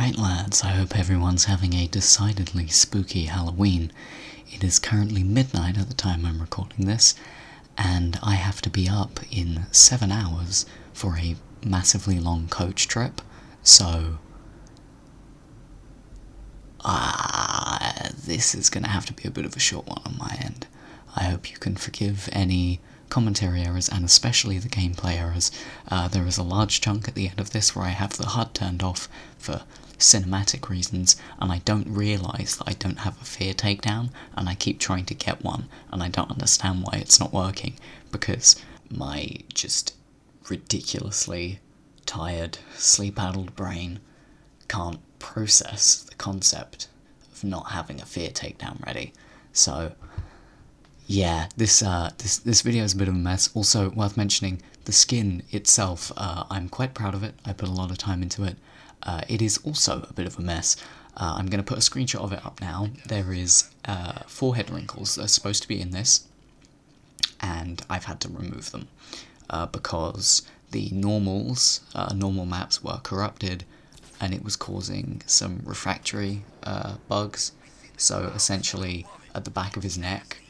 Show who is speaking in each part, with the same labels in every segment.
Speaker 1: Alright lads, I hope everyone's having a decidedly spooky Halloween. It is currently midnight at the time I'm recording this, and I have to be up in 7 hours for a massively long coach trip, so... this is gonna have to be a bit of a short one on my end. I hope you can forgive any commentary errors, and especially the gameplay errors. There is a large chunk at the end of this where I have the HUD turned off for cinematic reasons, and I don't realise that I don't have a fear takedown, and I keep trying to get one, and I don't understand why it's not working, because my just ridiculously tired, sleep-addled brain can't process the concept of not having a fear takedown ready. So yeah, this video is a bit of a mess. Also, worth mentioning, the skin itself, I'm quite proud of it. I put a lot of time into it. It is also a bit of a mess. I'm going to put a screenshot of it up now. There is 4 head wrinkles that are supposed to be in this, and I've had to remove them because the normal maps were corrupted, and it was causing some refractory bugs. So essentially, at the back of his neck,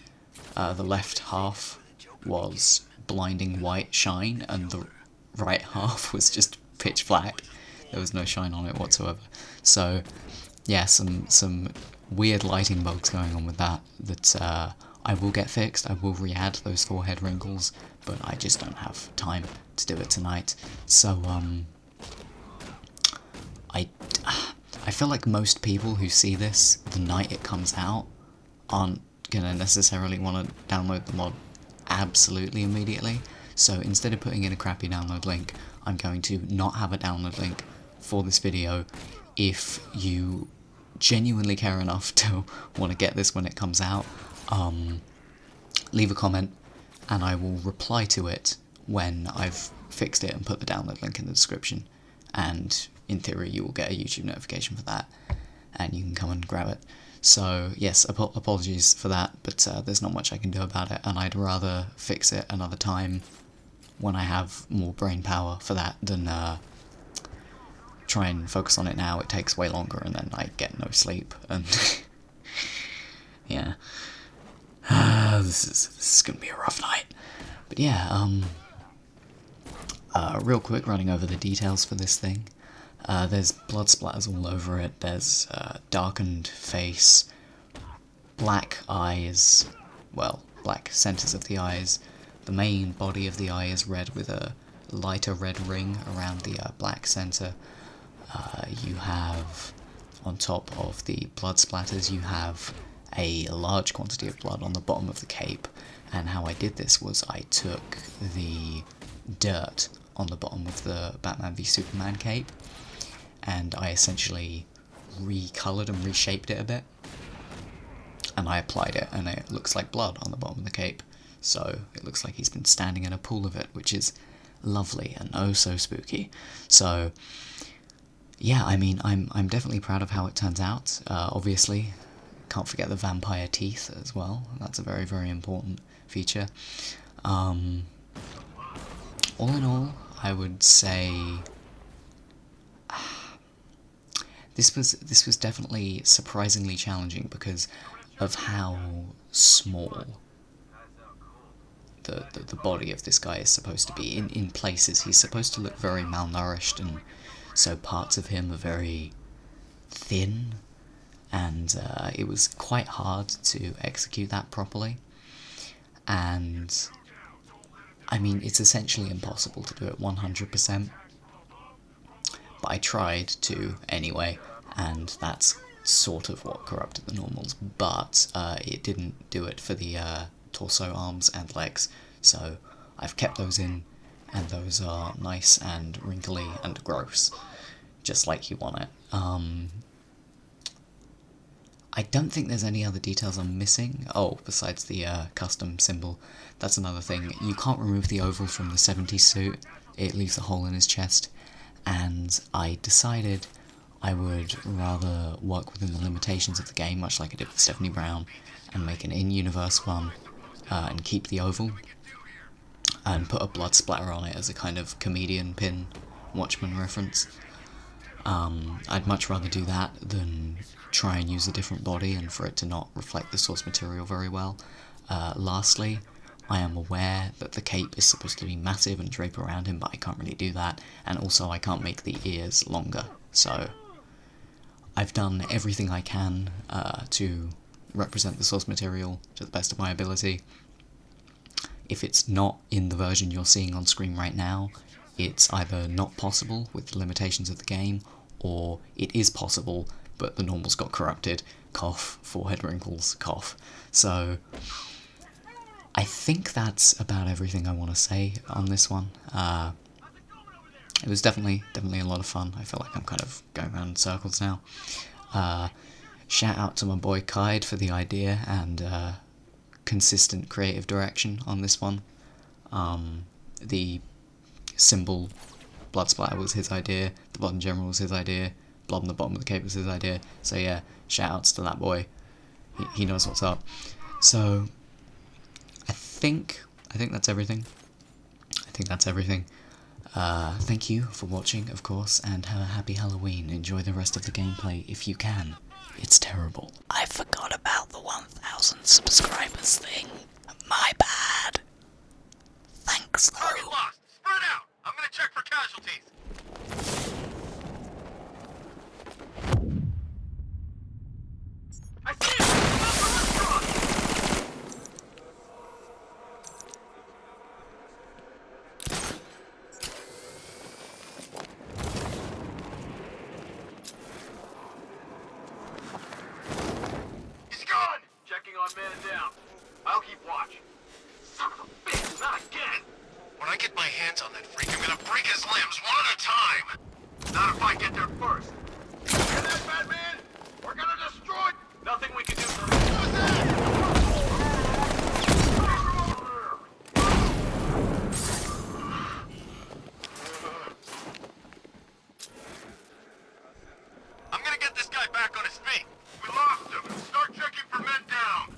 Speaker 1: the left half was blinding white shine, and the right half was just pitch black. There was no shine on it whatsoever. So, yeah, some weird lighting bugs going on with that I will get fixed. I will re-add those 4 head wrinkles, but I just don't have time to do it tonight. So, I feel like most people who see this the night it comes out aren't gonna necessarily want to download the mod absolutely immediately. So instead of putting in a crappy download link, I'm going to not have a download link for this video. If you genuinely care enough to want to get this when it comes out, leave a comment and I will reply to it when I've fixed it and put the download link in the description, and in theory you will get a YouTube notification for that and you can come and grab it. So yes, apologies for that, but there's not much I can do about it, and I'd rather fix it another time when I have more brain power for that than try and focus on it now. It takes way longer and then I get no sleep, and yeah, this is gonna be a rough night. But yeah, real quick, running over the details for this thing. There's blood splatters all over it, there's darkened face, black eyes, well, black centres of the eyes. The main body of the eye is red with a lighter red ring around the black centre. You have, on top of the blood splatters, you have a large quantity of blood on the bottom of the cape, and how I did this was I took the dirt on the bottom of the Batman v Superman cape, and I essentially recoloured and reshaped it a bit, and I applied it, and it looks like blood on the bottom of the cape, so it looks like he's been standing in a pool of it, which is lovely and oh so spooky. So yeah, I mean, I'm definitely proud of how it turns out. Obviously, can't forget the vampire teeth as well. That's a very, very important feature. All in all, I would say this was definitely surprisingly challenging because of how small the body of this guy is supposed to be. In places, he's supposed to look very malnourished, and so parts of him are very thin, and it was quite hard to execute that properly. And I mean, it's essentially impossible to do it 100%, but I tried to anyway, and that's sort of what corrupted the normals, but it didn't do it for the torso, arms, and legs, so I've kept those in, and those are nice and wrinkly and gross, just like you want it. I don't think there's any other details I'm missing. Oh, besides the custom symbol. That's another thing. You can't remove the oval from the 70s suit. It leaves a hole in his chest. And I decided I would rather work within the limitations of the game, much like I did with Stephanie Brown, and make an in-universe one, and keep the oval, and put a blood splatter on it as a kind of comedian pin Watchmen reference. I'd much rather do that than try and use a different body and for it to not reflect the source material very well. Lastly, I am aware that the cape is supposed to be massive and drape around him, but I can't really do that, and also I can't make the ears longer, so I've done everything I can to represent the source material to the best of my ability. If it's not in the version you're seeing on screen right now, it's either not possible with the limitations of the game, or it is possible, but the normals got corrupted. Cough, forehead wrinkles, cough. So I think that's about everything I want to say on this one. It was definitely a lot of fun. I feel like I'm kind of going around in circles now. Shout out to my boy Kaid for the idea and consistent creative direction on this one. The symbol blood splatter was his idea, the blood in general was his idea, blob on the bottom of the cape was his idea, so yeah, shout outs to that boy. He knows what's up. So I think that's everything. Thank you for watching, of course, and have a happy Halloween. Enjoy the rest of the gameplay if you can. It's terrible. I forgot about the 1,000 subscribers thing. My bad. Thanks, though.
Speaker 2: Target lost. Spread out. I'm gonna check for casualties. I see him. He's gone. Checking on man down. I'll keep watch. Son of a bitch, not again! When I get my hands on that freak, I'm gonna break his limbs one at a time! Not if I get there first! Hear that, Batman? We're gonna destroy... Nothing we can do for him. What was that? I'm gonna get this guy back on his feet. We lost him. Start checking for men down.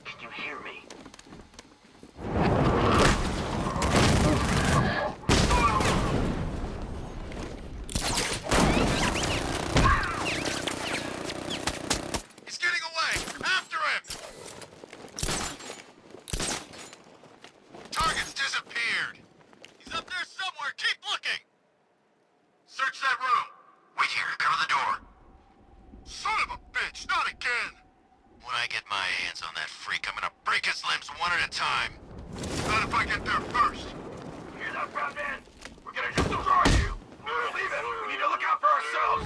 Speaker 2: Can you hear me? He's getting away! After him! Target's disappeared! He's up there somewhere! Keep looking! Search that room! Wait here, cover the door. Son of a bitch, not again! When I get my hands on that freak, I'm gonna break his limbs one at a time. Not if I get there first. Hear that, Batman? We're gonna destroy you! Leave it! We need to look out for ourselves!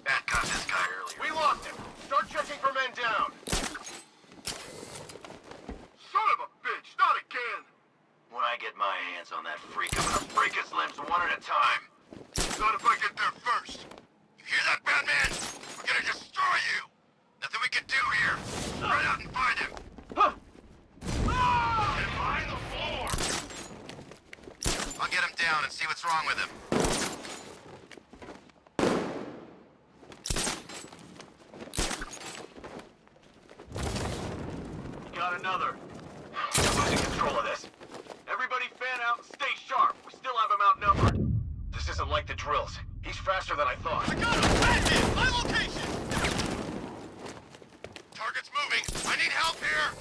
Speaker 2: Bat got this guy earlier. We lost him! Start checking for men down! Son of a bitch, not again! When I get my hands on that freak, I'm gonna break his limbs one at a time. Not if I get there first. You hear that, Batman? We're gonna destroy you! Nothing we can do here. Run out and find him. Huh. Get behind the floor! I'll get him down and see what's wrong with him. Got another. I'm losing control of this. Everybody fan out and stay sharp. We still have him outnumbered. This isn't like the drills. He's faster than I thought. I got him! Bandit! My location! Target's moving. I need help here.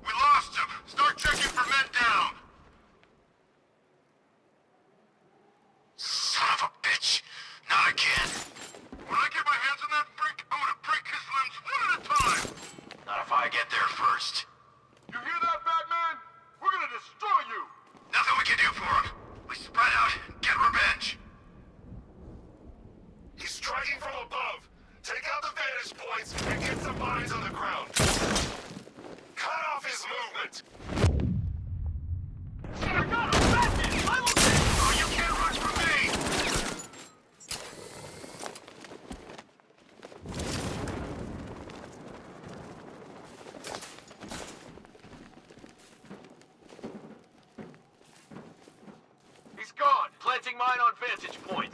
Speaker 2: We lost him. Start checking for men down. Son of a bitch. Not again. When I get my hands on that freak, I'm gonna break his limbs one at a time. Not if I get there first. You hear that, Batman? We're gonna destroy you! Nothing we can do for him. We spread out and get revenge. He's striking from above. Take out the vantage points and get some bodies on the ground. Cut off his movement. I got him! Batman! I will take... Oh, you can't run from me! He's gone. Planting mine on vantage point.